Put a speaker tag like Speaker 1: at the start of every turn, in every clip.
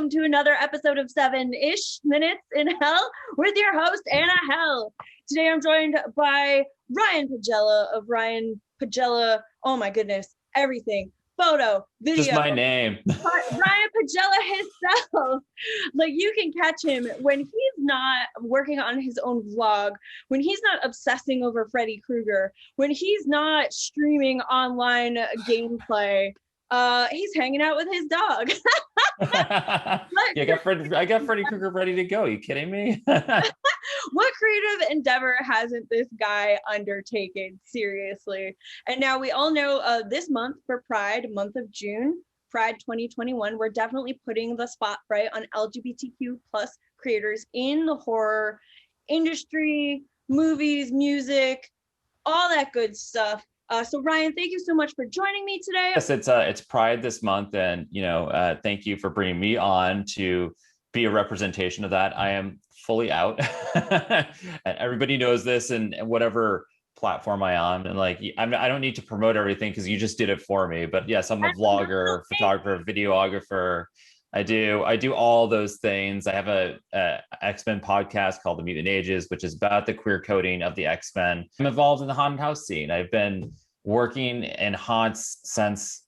Speaker 1: welcome to another episode of 7-ish Minutes in Hell with your host, AnnaHelle. Today I'm joined by RYAN Pagella of RYAN Pagella, oh my goodness, everything, photo, video.
Speaker 2: Just my name.
Speaker 1: RYAN Pagella himself. Like, you can catch him when he's not working on his own vlog, when he's not obsessing over Freddy Krueger, when he's not streaming online gameplay. He's hanging out with his dog.
Speaker 2: Yeah, I got Freddy Krueger ready to go. Are you kidding me?
Speaker 1: What creative endeavor hasn't this guy undertaken? Seriously. And now we all know this month for Pride, month of June, Pride 2021, we're definitely putting the spotlight on LGBTQ plus creators in the horror industry, movies, music, all that good stuff. So RYAN, thank you so much for joining me today.
Speaker 2: Yes, it's Pride this month, and thank you for bringing me on to be a representation of that. I am fully out, and everybody knows this, and whatever platform I'm on, and like I don't need to promote everything because you just did it for me. But yes, I'm a vlogger, photographer, videographer. I do all those things. I have a X-Men podcast called The Mutant Ages, which is about the queer coding of the X-Men. I'm involved in the haunted house scene. I've been working in haunts since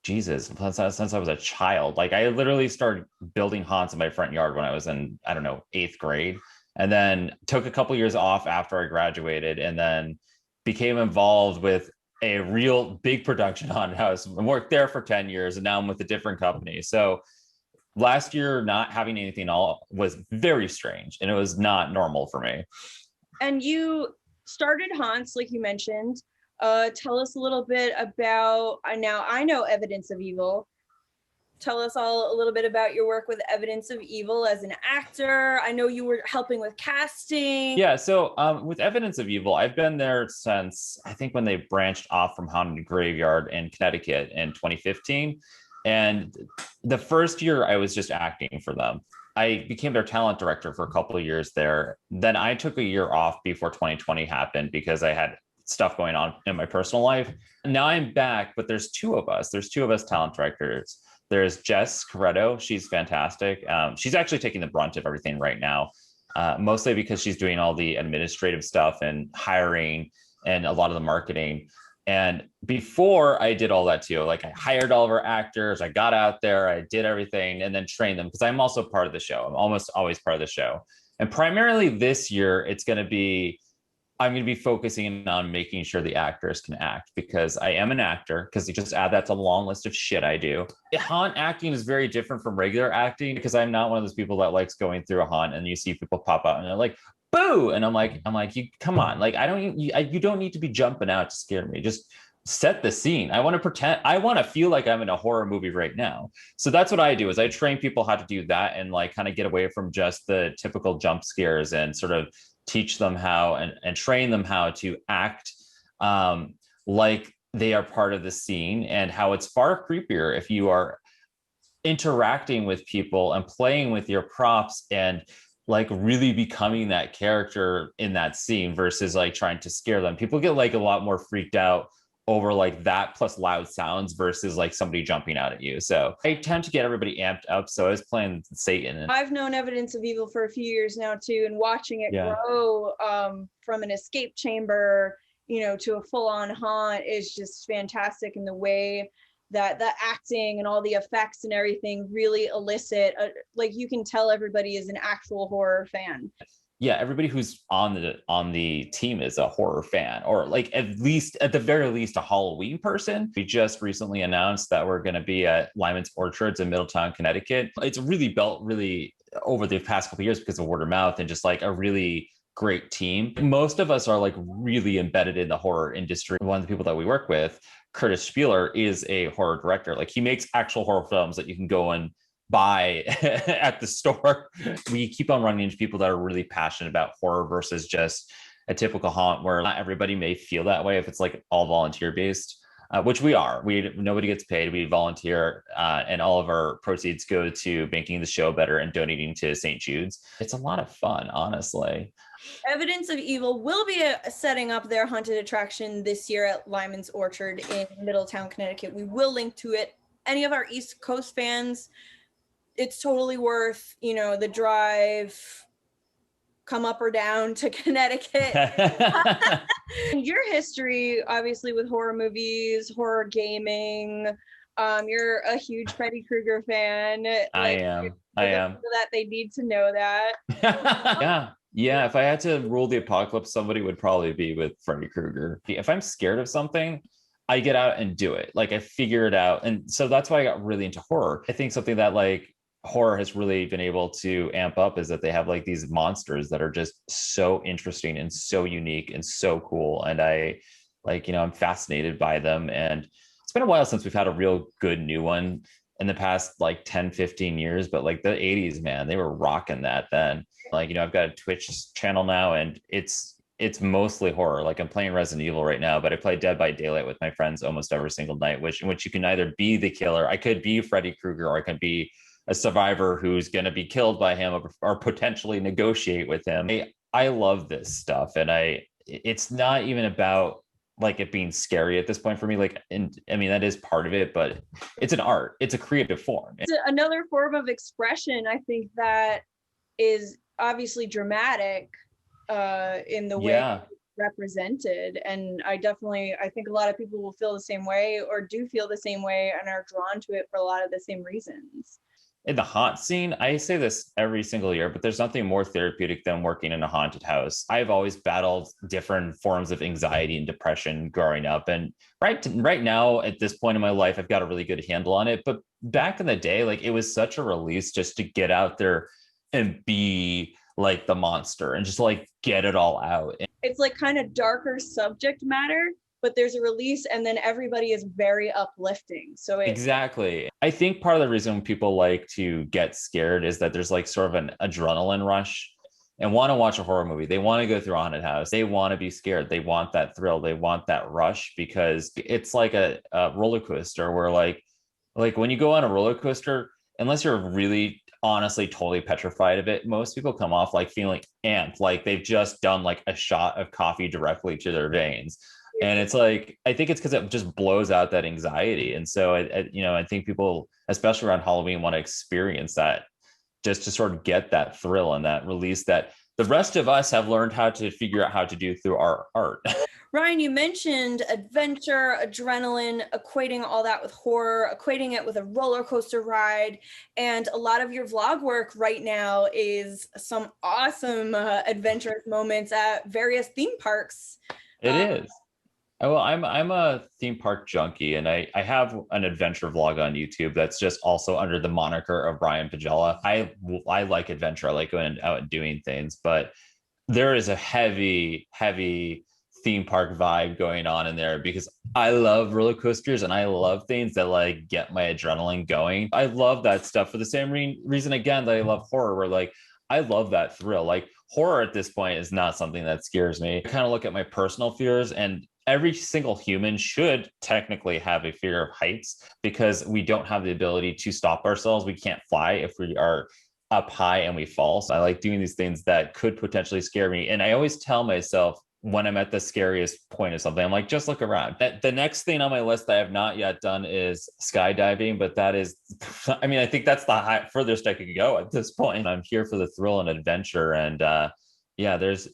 Speaker 2: I was a child. Like, I literally started building haunts in my front yard when I was in, I don't know, 8th grade, and then took a couple years off after I graduated, and then became involved with a real big production haunted house and worked there for 10 years. And now I'm with a different company. So last year, not having anything all was very strange, and it was not normal for me.
Speaker 1: And you started haunts, like you mentioned. Tell us a little bit about, now I know Evidence of Evil. Tell us all a little bit about your work with Evidence of Evil as an actor. I know you were helping with casting.
Speaker 2: Yeah, so with Evidence of Evil, I've been there since, I think, when they branched off from Haunted Graveyard in Connecticut in 2015. And the first year I was just acting for them. I became their talent director for a couple of years there. Then I took a year off before 2020 happened because I had stuff going on in my personal life. Now I'm back, but there's two of us. There's two of us talent directors. There's Jess Corretto. She's fantastic. She's actually taking the brunt of everything right now, mostly because she's doing all the administrative stuff and hiring and a lot of the marketing. And before I did all that too, like, I hired all of our actors, I got out there, I did everything, and then trained them because I'm also part of the show. I'm almost always part of the show. And primarily this year, I'm going to be focusing on making sure the actors can act, because I am an actor, because you just add that to the long list of shit I do. Haunt acting is very different from regular acting, because I'm not one of those people that likes going through a haunt and you see people pop out and they're like, boo. And I'm like, you come on. Like, you don't need to be jumping out to scare me. Just set the scene. I want to feel like I'm in a horror movie right now. So that's what I do, is I train people how to do that and like kind of get away from just the typical jump scares and sort of teach them how and train them how to act like they are part of the scene, and how it's far creepier if you are interacting with people and playing with your props and like really becoming that character in that scene versus like trying to scare them. People get like a lot more freaked out over like that plus loud sounds versus like somebody jumping out at you. So I tend to get everybody amped up. So I was playing Satan.
Speaker 1: I've known Evidence of Evil for a few years now too, and watching it grow from an escape chamber, to a full-on haunt is just fantastic. And the way that the acting and all the effects and everything really elicit, like, you can tell everybody is an actual horror fan.
Speaker 2: Yeah, everybody who's on the team is a horror fan, or like at the very least a Halloween person. We just recently announced that we're going to be at Lyman's Orchards in Middletown, Connecticut. It's really built over the past couple of years because of word of mouth and just like a really great team. Most of us are like really embedded in the horror industry. One of the people that we work with, Curtis Spieler, is a horror director. Like, he makes actual horror films that you can go and buy at the store. We keep on running into people that are really passionate about horror versus just a typical haunt, where not everybody may feel that way if it's like all volunteer based, which we are. Nobody gets paid. We volunteer, and all of our proceeds go to making the show better and donating to St. Jude's. It's a lot of fun, honestly.
Speaker 1: Evidence of Evil will be setting up their haunted attraction this year at Lyman's Orchard in Middletown, Connecticut. We will link to it. Any of our East Coast fans, it's totally worth, you know, the drive, come up or down to Connecticut. Your history, obviously, with horror movies, horror gaming, you're a huge Freddy Krueger fan.
Speaker 2: I am.
Speaker 1: That they need to know that.
Speaker 2: Yeah. If I had to rule the apocalypse, somebody would probably be with Freddy Krueger. If I'm scared of something, I get out and do it. Like I figure it out. And so that's why I got really into horror. I think something that like horror has really been able to amp up is that they have like these monsters that are just so interesting and so unique and so cool. And I like, I'm fascinated by them. And it's been a while since we've had a real good new one in the past like 10, 15 years, but like the 80s, man, they were rocking that then. Like, I've got a Twitch channel now and it's mostly horror. Like I'm playing Resident Evil right now, but I play Dead by Daylight with my friends almost every single night, in which you can either be the killer. I could be Freddy Krueger, or I could be a survivor who's going to be killed by him or potentially negotiate with him. I love this stuff. And it's not even about like it being scary at this point for me. Like, and I mean, that is part of it, but it's an art. It's a creative form.
Speaker 1: It's another form of expression, I think, that is obviously dramatic in the way it's represented. And I think a lot of people will feel the same way or do feel the same way and are drawn to it for a lot of the same reasons.
Speaker 2: In the haunt scene, I say this every single year, but there's nothing more therapeutic than working in a haunted house. I've always battled different forms of anxiety and depression growing up. And right now, at this point in my life, I've got a really good handle on it. But back in the day, like it was such a release just to get out there and be like the monster and just like get it all out.
Speaker 1: It's like kind of darker subject matter, but there's a release and then everybody is very uplifting. So
Speaker 2: exactly. I think part of the reason people like to get scared is that there's like sort of an adrenaline rush and want to watch a horror movie. They want to go through a haunted house. They want to be scared. They want that thrill. They want that rush because it's like a roller coaster where like when you go on a roller coaster, unless you're really honestly totally petrified of it, most people come off like feeling amped, like they've just done like a shot of coffee directly to their veins. And it's like, I think it's because it just blows out that anxiety. And so, I think people, especially around Halloween, want to experience that just to sort of get that thrill and that release that the rest of us have learned how to figure out how to do through our art.
Speaker 1: Ryan, you mentioned adventure, adrenaline, equating all that with horror, equating it with a roller coaster ride. And a lot of your vlog work right now is some awesome adventurous moments at various theme parks.
Speaker 2: It is. Well, I'm a theme park junkie, and I have an adventure vlog on YouTube that's just also under the moniker of RYAN PAGELLA. I like adventure. I like going out and doing things, but there is a heavy theme park vibe going on in there because I love roller coasters and I love things that like get my adrenaline going. I love that stuff for the same reason again that I love horror, where like I love that thrill. Like horror at this point is not something that scares me. I kind of look at my personal fears, and every single human should technically have a fear of heights because we don't have the ability to stop ourselves. We can't fly if we are up high and we fall. So I like doing these things that could potentially scare me. And I always tell myself when I'm at the scariest point of something, I'm like, just look around. The next thing on my list that I have not yet done is skydiving, but that is, I mean, I think that's the furthest I could go at this point. I'm here for the thrill and adventure. And yeah, there's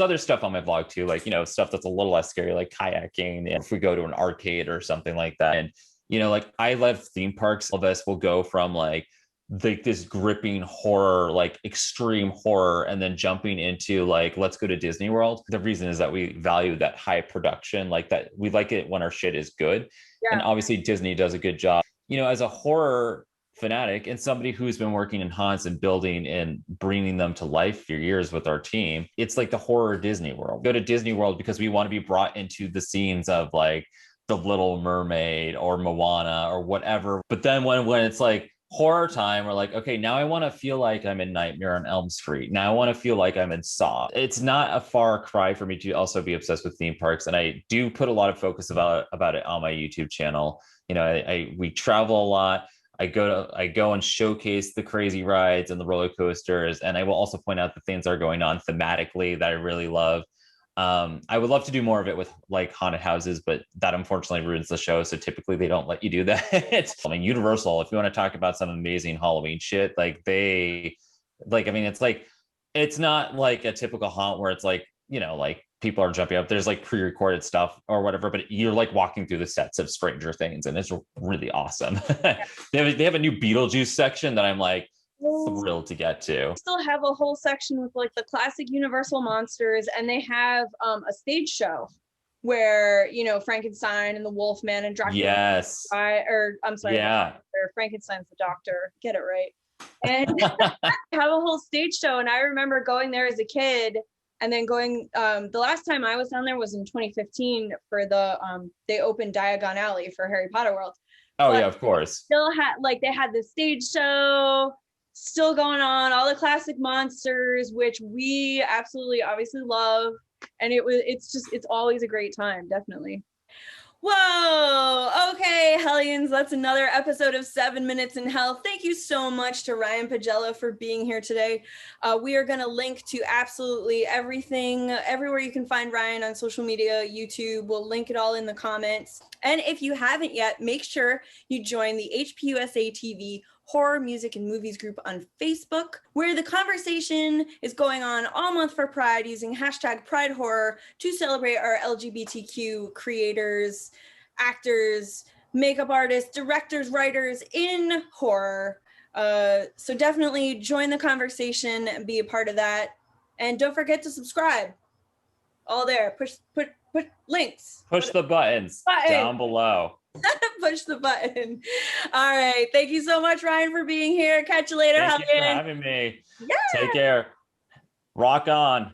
Speaker 2: other stuff on my vlog too, like, stuff that's a little less scary, like kayaking, if we go to an arcade or something like that. And, like I love theme parks. All of us will go from like this gripping horror, like extreme horror, and then jumping into like, let's go to Disney World. The reason is that we value that high production, like that we like it when our shit is good. Yeah. And obviously Disney does a good job. As a horror fanatic and somebody who's been working in haunts and building and bringing them to life for years with our team, it's like the horror Disney World. Go to Disney World because we want to be brought into the scenes of like The Little Mermaid or Moana or whatever. But then when it's like horror time, we're like, okay, now I want to feel like I'm in Nightmare on Elm Street. Now I want to feel like I'm in Saw. It's not a far cry for me to also be obsessed with theme parks. And I do put a lot of focus about it on my YouTube channel. We travel a lot. I go and showcase the crazy rides and the roller coasters. And I will also point out the things that are going on thematically that I really love. I would love to do more of it with like haunted houses, but that unfortunately ruins the show. So typically they don't let you do that. I mean, Universal, if you want to talk about some amazing Halloween shit, like I mean, it's not like a typical haunt where it's like, like people are jumping up. There's like pre-recorded stuff or whatever, but you're like walking through the sets of Stranger Things, and it's really awesome. They have a new Beetlejuice section that I'm like thrilled to get to.
Speaker 1: Still have a whole section with like the classic Universal monsters, and they have a stage show where Frankenstein and the Wolfman and Dracula.
Speaker 2: Yes.
Speaker 1: I'm sorry.
Speaker 2: Yeah.
Speaker 1: Frankenstein's the doctor. Get it right. And have a whole stage show. And I remember going there as a kid, and then going. The last time I was down there was in 2015 for the they opened Diagon Alley for Harry Potter World.
Speaker 2: Oh yeah, of course.
Speaker 1: Still had they had the stage show still going on, all the classic monsters, which we absolutely obviously love, and it's always a great time, definitely. Whoa, okay, Hellions, that's another episode of 7 Minutes in Hell. Thank you so much to RYAN Pagella for being here today. We are going to link to absolutely everything, everywhere you can find Ryan on social media, YouTube. We'll link it all in the comments. And if you haven't yet, make sure you join the HPUSA TV Horror, Music, and Movies group on Facebook, where the conversation is going on all month for Pride using hashtag Pride Horror to celebrate our LGBTQ creators, actors, makeup artists, directors, writers in horror. So definitely join the conversation and be a part of that. And don't forget to subscribe. All there. Push links.
Speaker 2: Push the buttons down below.
Speaker 1: Push the button. All right. Thank you so much, Ryan, for being here. Catch you later.
Speaker 2: Thank you for having me. Yeah. Take care. Rock on.